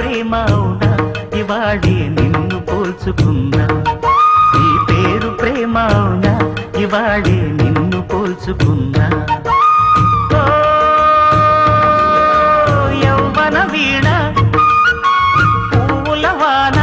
ప్రేమ అవునా ఇవాళే నిన్ను పోల్చుకున్నా నీ పేరు ప్రేమ అవునా ఇవాళే నిన్ను పోల్చుకున్నా యౌవన వీణ పూల వాన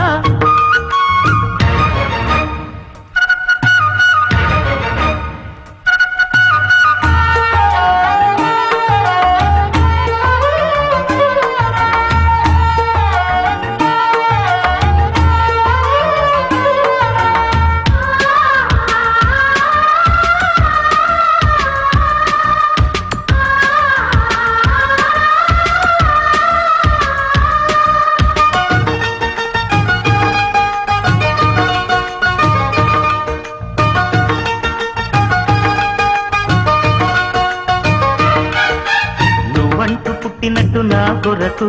పుట్టినట్టు నా కొరకు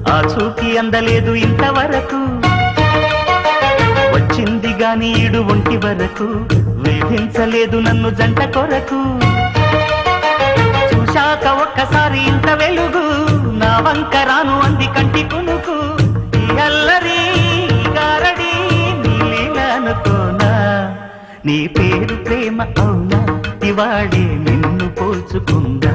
ఆ చూకి అందలేదు ఇంతవరకు వచ్చింది గాని ఈడు ఒంటి వరకు వేధించలేదు నన్ను జంట కొరకు చూశాక ఒక్కసారి ఇంత వెలుగు నా వంక రాను అంది కంటి కునుకు ఈ అల్లరి గారడి నీలేననుకోనా నీ పేరు ప్రేమ అవునా ఇవాళే నిన్ను పోల్చుకుందా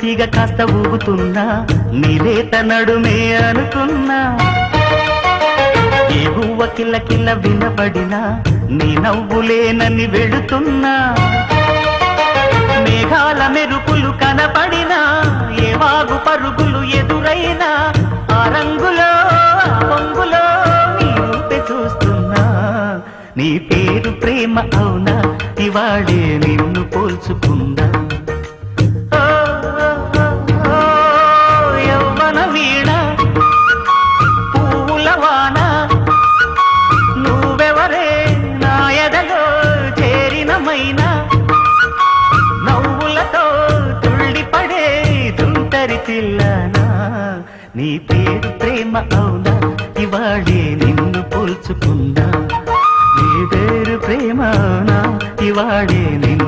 తీగ కాస్త ఊగుతున్నా నీలేత నడుమే అనుకున్నా ఏ గువ్వ కిల్ల కిల్ల వినబడినా నీ నవ్వులేనని వెళుతున్నా మేఘాల మెరుపులు కనపడినా ఏ వాగు పరుగులు ఎదురైనా ఆ రంగులో పొంగులో నీ రూపే చూస్తున్నా నీ పేరు ప్రేమ అవునా ఇవాళే నిన్ను పోల్చుకుందా వీణ పూల వాన నువ్వెవరే నా ఎదలో చేరినమైనా నవ్వులతో తుళ్ళిపడే తుంటరి పిల్లనా నీ పేరు ప్రేమ అవునా ఇవాళే నిన్ను పోల్చుకుందా నీ పేరు ప్రేమ అవునా ఇవాళే నిన్ను